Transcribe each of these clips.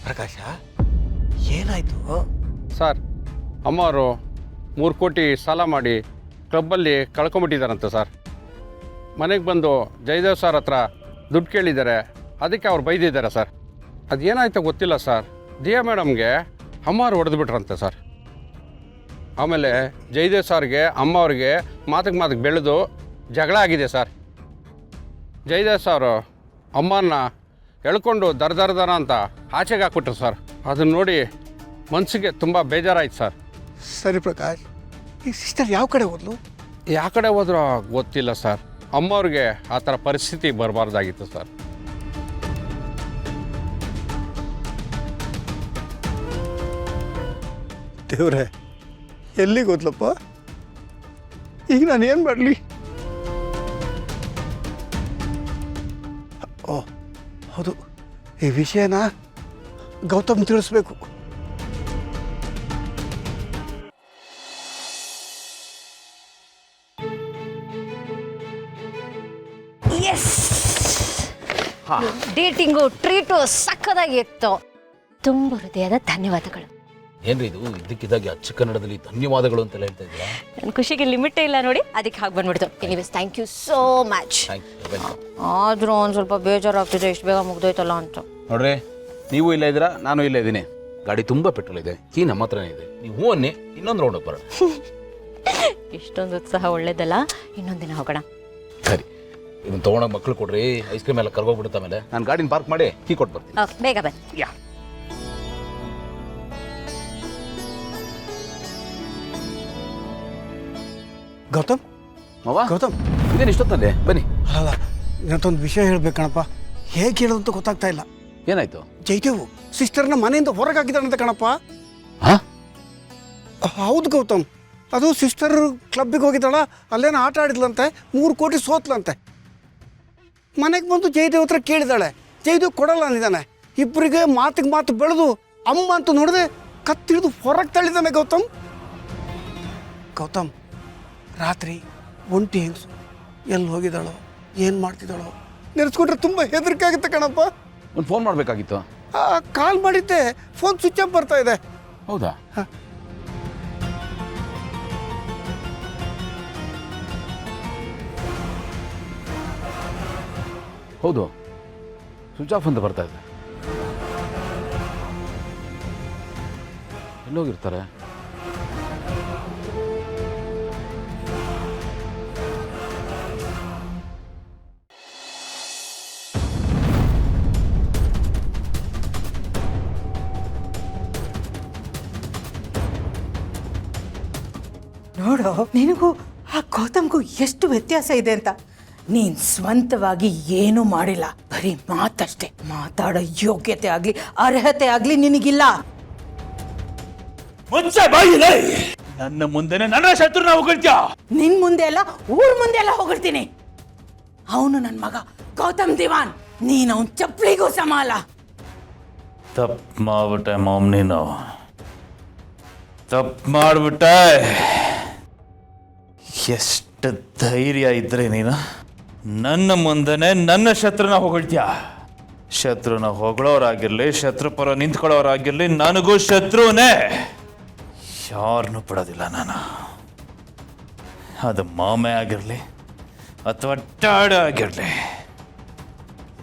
ಪ್ರಕಾಶ, ಏನಾಯ್ತು ಸರ್? ಅಮ್ಮವರು 3 ಕೋಟಿ ಸಾಲ ಮಾಡಿ ಕ್ಲಬ್ಬಲ್ಲಿ ಕಳ್ಕೊಂಬಿಟ್ಟಿದ್ದಾರಂತೆ ಸರ್. ಮನೆಗೆ ಬಂದು ಜಯದೇವ್ ಸರ್ ಹತ್ರ ದುಡ್ಡು ಕೇಳಿದ್ದಾರೆ, ಅದಕ್ಕೆ ಅವ್ರು ಬೈದಿದ್ದಾರೆ ಸರ್. ಅದೇನಾಯ್ತೋ ಗೊತ್ತಿಲ್ಲ ಸರ್. ದಿಯಾ ಮೇಡಮ್ಗೆ ಅಮ್ಮವ್ರು ಹೊಡೆದ್ಬಿಟ್ರಂತೆ ಸರ್. ಆಮೇಲೆ ಜಯದೇವ್ ಸರ್ಗೆ ಅಮ್ಮವ್ರಿಗೆ ಮಾತಿಗೆ ಬೆಳೆದು ಜಗಳ ಆಗಿದೆ ಸರ್. ಜಯದೇವ್ ಸಾರು ಅಮ್ಮನ್ನ ಎಳ್ಕೊಂಡು ದರ ಅಂತ ಆಚೆಗೆ ಹಾಕ್ಬಿಟ್ರು ಸರ್. ಅದನ್ನ ನೋಡಿ ಮನಸ್ಸಿಗೆ ತುಂಬ ಬೇಜಾರಾಯ್ತು ಸರ್. ಸರಿ ಪ್ರಕಾಶ್, ಈ ಸಿಸ್ಟರ್ ಯಾವ ಕಡೆ ಹೋದ್ಲು? ಯಾವ ಕಡೆ ಹೋದ್ರೋ ಗೊತ್ತಿಲ್ಲ ಸರ್. ಅಮ್ಮವ್ರಿಗೆ ಆ ಥರ ಪರಿಸ್ಥಿತಿ ಬರಬಾರ್ದಾಗಿತ್ತು ಸರ್. ದೇವ್ರೆ, ಎಲ್ಲಿಗೆ ಹೋದ್ಲಪ್ಪ? ಈಗ ನಾನು ಏನು ಮಾಡಲಿ? ಓ ಹೌದು, ಈ ವಿಷಯನ ಗೌತಮ್ ತಿಳಿಸ್ಬೇಕು. ಡೇಟಿಂಗು ಟ್ರೀಟು ಸಕ್ಕದಾಗಿತ್ತು. ತುಂಬ ಹೃದಯದ ಧನ್ಯವಾದಗಳು. ಏನ್ರಿ ಇದು ಇದಕ್ಕಿದ್ದಾಗೆ ಅಚ್ಚ ಕನ್ನಡದಲ್ಲಿ ಧನ್ಯವಾದಗಳು ಅಂತೆಲ್ಲ ಹೇಳ್ತಾ ಇದ್ದೀರಾ? ನನ್ನ ಖುಷಿಗೆ ಲಿಮಿಟ್ ಇಲ್ಲ ನೋಡಿ, ಅದಕ್ಕೆ ಹಾಗೆ ಬಂದ್ಬಿಡ್ತು. Anyways thank you so much. ಆದರೂ ಒಂದು ಸ್ವಲ್ಪ ಬೇಜಾರಾಗ್ತಿದೆ, ಇಷ್ಟು ಬೇಗ ಮುಗ್ದೋಯ್ತಲ್ಲ ಅಂತ. ನೋಡ್ರಿ, ನೀವು ಇಲ್ಲ ಇದ್ದೀರಾ, ನಾನು ಇಲ್ಲ ಇದ್ದೀನಿ. ಗಾಡಿ ತುಂಬ ಪೆಟ್ರೋಲ್ ಇದೆ, ಕೀ ನಮ್ಮ ಹತ್ರನೇ ಇದೆ. ನೀವು ಹೂ ಅನ್ನಿ, ಇನ್ನೊಂದು ರೌಂಡ್ ಬರೋಣ. ಇಷ್ಟೊಂದು ಉತ್ಸಾಹ ಒಳ್ಳೇದಲ್ಲ, ಇನ್ನೊಂದಿನ ಹೋಗೋಣ. ಸರಿ, ಇದನ್ನ ತೊಗೊಂಡೋಗಿ ಮಕ್ಳು ಕೊಡ್ರಿ. ಐಸ್ ಕ್ರೀಮ್ ಎಲ್ಲ ಕರ್ಗೋಗ್ಬಿಡುತ್ತೆ. ಆಮೇಲೆ ನಾನು ಗಾಡಿನ ಪಾರ್ಕ್ ಮಾಡಿ ಕೀ ಕೊಟ್ಟು ಬರ್ತೀನಿ. ಬೇಗ ಬನ್ನಿ. ಯಾ ಗೌತಮ್, ಗೌತಮ್, ಇದೇನು ಇಷ್ಟೊತ್ತಲ್ಲೇ ಬನ್ನಿ. ಅಲ್ಲ, ಇವತ್ತೊಂದು ವಿಷಯ ಹೇಳ್ಬೇಕಣಪ್ಪ. ಹೇಗೆ ಹೇಳೋದು ಅಂತ ಗೊತ್ತಾಗ್ತಾ ಇಲ್ಲ. ಏನಾಯ್ತು? ಜೈದೇವು ಸಿಸ್ಟರ್ನ ಮನೆಯಿಂದ ಹೊರಗೆ ಹಾಕಿದಾರಂತೆ ಕಣಪ್ಪ. ಹೌದು ಗೌತಮ್, ಅದು ಸಿಸ್ಟರ್ ಕ್ಲಬ್ಬಿಗೆ ಹೋಗಿದ್ದಾಳ, ಅಲ್ಲೇನೋ ಆಟ ಆಡಿದ್ಲಂತೆ, 3 ಕೋಟಿ ಸೋತ್ಲಂತೆ. ಮನೆಗೆ ಬಂದು ಜಯದೇವ್ ಹತ್ರ ಕೇಳಿದಾಳೆ, ಜಯದೇವ್ ಕೊಡಲ್ಲ ಅಂದಿದ್ದಾನೆ. ಇಬ್ಬರಿಗೆ ಮಾತಿಗೆ ಮಾತು ಬೆಳೆದು ಅಮ್ಮ ಅಂತ ನೋಡಿದೆ ಕತ್ತಿಡಿದು ಹೊರಗೆ ತಳ್ಳಿದ್ದಾನೆ ಗೌತಮ್. ಗೌತಮ್, ರಾತ್ರಿ ಒಂಟಿ ಹೆಂಗಸು ಎಲ್ಲಿ ಹೋಗಿದ್ದಾಳೋ, ಏನು ಮಾಡ್ತಿದ್ದಾಳೋ ನೆನೆಸ್ಕೊಂಡ್ರೆ ತುಂಬ ಹೆದರಿಕೆ ಆಗುತ್ತೆ ಕಣಪ್ಪ. ಒಂದು ಫೋನ್ ಮಾಡಬೇಕಾಗಿತ್ತು. ಕಾಲ್ ಮಾಡಿದ್ದೆ, ಫೋನ್ ಸ್ವಿಚ್ ಆಫ್ ಬರ್ತಾ ಇದೆ. ಹೌದಾ? ಹೌದು, ಸ್ವಿಚ್ ಆಫ್ ಅಂತ ಬರ್ತಾ ಇದೆ. ಎಲ್ಲೋಗಿರ್ತಾರೆ? ನೋಡೋ, ನಿನಗೂ ಆ ಗೌತಮ್ಗೂ ಎಷ್ಟು ವ್ಯತ್ಯಾಸ ಇದೆ ಅಂತ. ನೀನ್ ಸ್ವಂತವಾಗಿ ಏನೂ ಮಾಡಿಲ್ಲ, ಬರೀ ಮಾತಷ್ಟೇ. ಮಾತಾಡೋ ಯೋಗ್ಯತೆ ಆಗ್ಲಿ ಅರ್ಹತೆ ಆಗ್ಲಿ ನಿನಗಿಲ್ಲ. ನನ್ನ ಮುಂದೆನೆ ನನ್ನ ಶತ್ರುನ ಹೊಗಳ್ತ್ಯಾ? ನಿನ್ ಮುಂದೆ ಎಲ್ಲ ಊರ್ ಮುಂದೆ ಎಲ್ಲ ಹೊಗಳ್ತೀನಿ. ಅವನು ನನ್ನ ಮಗ ಗೌತಮ್ ದಿವಾನ್, ನೀನ್ ಅವನ್ ಚಪ್ಪಲಿಗೂ ಸಮಾಲ. ತಪ್ಪು ಮಾಡ್ಬಿಟ್ಟೆ ಮಾಮ್, ನೀನು ತಪ್ಪು ಮಾಡ್ಬಿಟ್ಟೆ. ಎಷ್ಟು ಧೈರ್ಯ ಇದ್ರೆ ನೀನು ನನ್ನ ಮುಂದೆನೆ ನನ್ನ ಶತ್ರುನ ಹೊಗಳ್ತ್ಯಾ? ಶತ್ರುನ ಹೊಗಳೋರಾಗಿರ್ಲಿ, ಶತ್ರು ಪರ ನಿಂತ್ಕೊಳ್ಳೋರಾಗಿರ್ಲಿ, ನನಗೂ ಶತ್ರುನೇ. ಯಾರನ್ನೂ ಬಿಡೋದಿಲ್ಲ ನಾನು. ಅದು ಮಾಮೆ ಆಗಿರಲಿ ಅಥವಾ ಟಾಡ ಆಗಿರಲಿ,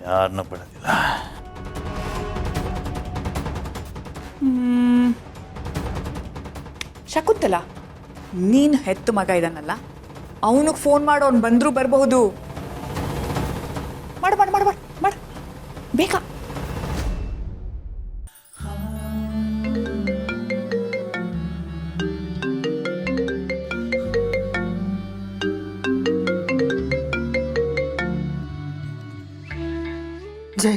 ಯಾರನ್ನೂ ಬಿಡೋದಿಲ್ಲ. ಶಕುಂತಲ, ನೀನು ಹೆತ್ತು ಮಗ ಇದನ್ನಲ್ಲ, ಅವನಿಗೆ ಫೋನ್ ಮಾಡು, ಅವ್ನು ಬಂದರೂ ಬರಬಹುದು. ಮಾಡು ಮಾಡು ಮಾಡು ಮಾಡು ಮಾಡು ಬೇಗ. ಜೈ,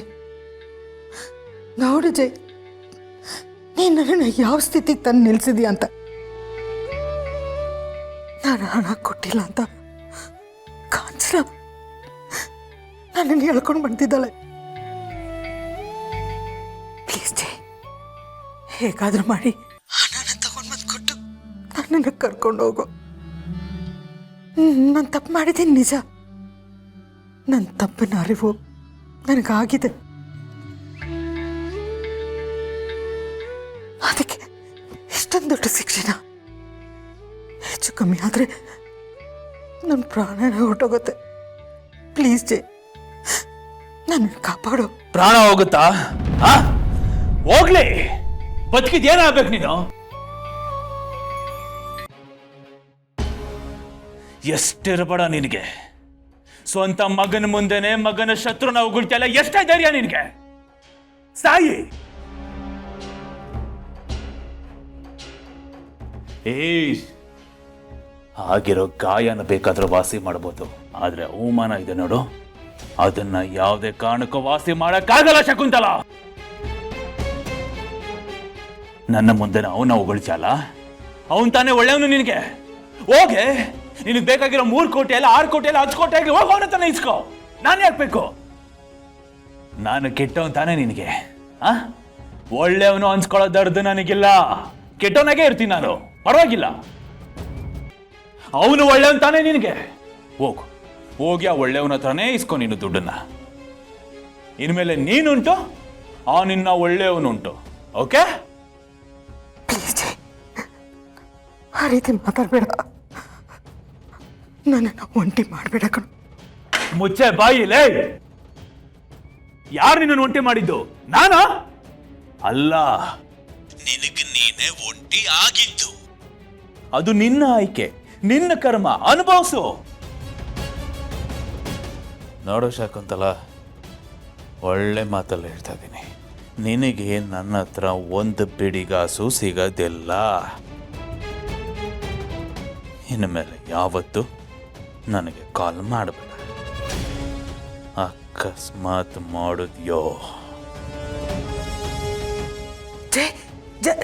ನೋಡು ಜೈ, ನೀನು ನನ್ನನ್ನು ಯಾವ ಸ್ಥಿತಿಗೆ ತಂದು ನಿಲ್ಸಿದ್ಯಾ ಅಂತ. ನಾನು ಹಣ ಕೊಟ್ಟಿಲ್ಲ ಅಂತ ಕಾಂಚನ ನನ್ನನ್ನು ಹೇಳ್ಕೊಂಡು ಬಂದಿದ್ದಾಳೆ. ಪ್ಲೀಸ್ ಜೈ, ಹೇಗಾದ್ರೂ ಮಾಡಿ ಹಣನ ತಗೊಂಡು ಬಂದು ಕೊಟ್ಟು ನನ್ನನ್ನು ಕರ್ಕೊಂಡು ಹೋಗು. ನಾನು ತಪ್ಪು ಮಾಡಿದ್ದೀನಿ ನಿಜ. ನನ್ನ ತಪ್ಪಿನ ಅರಿವು ನನಗಾಗಿದೆ. ಅದಕ್ಕೆ ಇಷ್ಟೊಂದು ದೊಡ್ಡ ಶಿಕ್ಷಣ. ಹೆಚ್ಚು ಕಮ್ಮಿ ಆದರೆ ನನ್ನ ಪ್ರಾಣನೇ ಹೊರಟೋಗುತ್ತೆ. ಪ್ಲೀಸ್ ಜೈ, ನನ್ನ ಕಾಪಾಡು. ಪ್ರಾಣ ಹೋಗುತ್ತಾ? ಹೋಗ್ಲಿ, ಬದುಕಿದೇನಾಗ್ಬೇಕು ನೀನು? ಎಷ್ಟಿರಬೇಡ ನಿನಗೆ. ಸ್ವಂತ ಮಗನ ಮುಂದೆನೆ ಮಗನ ಶತ್ರುನ ಉಗುಳ್ತಿಯಲ್ಲ, ಎಷ್ಟೇ ಧೈರ್ಯ ನಿನಗೆ? ಸಾಯಿ. ಆಗಿರೋ ಗಾಯನ ಬೇಕಾದ್ರೂ ವಾಸಿ ಮಾಡ್ಬೋದು, ಆದ್ರೆ ಅವಮಾನ ಇದೆ ನೋಡು, ಅದನ್ನ ಯಾವುದೇ ಕಾರಣಕ್ಕೂ ವಾಸಿ ಮಾಡಕ್ಕಾಗಲ್ಲ ಶಕುಂತಲ. ನನ್ನ ಮುಂದೆ ಅವನ ಉಗುಳ್ತಿಯಲ್ಲ, ಅವನ್ ತಾನೇ ಒಳ್ಳೆಯವನು ನಿನಗೆ. ಹೋಗೆ, ನಿನಗೆ ಬೇಕಾಗಿರೋ 3 ಕೋಟಿ ಅಲ್ಲ 6 ಕೋಟಿ ಅಲ್ಲ 10 ಕೋಟಿ ಆಗಲಿ, ಹೋಗ ಅವನ ತಾನೇ ಇಸ್ಕೋ. ನಾನು ಯಾಕೆ ಬೇಕು? ನಾನು ಕೆಟ್ಟವನ್ ತಾನೇ ನಿನಗೆ? ಒಳ್ಳೆಯವನು ಅನ್ಸ್ಕೊಳ್ಳೋ ದರ್ದು ನನಗಿಲ್ಲ. ಕೆಟ್ಟವನಾಗೆ ಇರ್ತೀನಿ ನಾನು, ಪರವಾಗಿಲ್ಲ. ಅವನು ಒಳ್ಳೆಯವನ್ ತಾನೇ ನಿನಗೆ? ಹೋಗು, ಹೋಗಿ ಆ ಒಳ್ಳೆಯವನ ಹತ್ರನೇ ಇಸ್ಕೊ ನೀನು ದುಡ್ಡನ್ನ. ಇನ್ಮೇಲೆ ನೀನುಂಟು, ಆ ನಿನ್ನ ಒಳ್ಳೆಯವನುಂಟು. ಓಕೆ? ಪ್ಲೀಸ್ ಜೈ, ಆ ರೀತಿ ಮಾತಾಡಬೇಡ. ನನ್ನನ್ನು ಒಂಟಿ ಮಾಡಬೇಡ ಕಣು. ಮುಚ್ಚೆ ಬಾಯಿಲೇ. ಯಾರು ನಿನ್ನನ್ನು ಒಂಟಿ ಮಾಡಿದ್ದು? ನಾನಾ? ಅಲ್ಲ, ನಿನಗೆ ನೀನೇ ಒಂಟಿ ಆಗಿದ್ದು. ಅದು ನಿನ್ನ ಆಯ್ಕೆ, ನಿನ್ನ ಕರ್ಮ. ಅನುಭವಿಸು. ನೋಡೋ ಶಾಕುಂತಲ, ಒಳ್ಳೆ ಮಾತಲ್ಲ ಹೇಳ್ತಾ ಇದ್ದೀನಿ. ನಿನಗೆ ನನ್ನ ಹತ್ರ ಒಂದು ಬಿಡಿಗಾಸು ಸಿಗೋದಿಲ್ಲ. ಇನ್ನು ಮೇಲೆ ಯಾವತ್ತು ನನಗೆ ಕಾಲ್ ಮಾಡಬೇಡ. ಅಕಸ್ಮಾತ್ ಮಾಡಿದ್ಯೋ ಜೈ, ಜೈ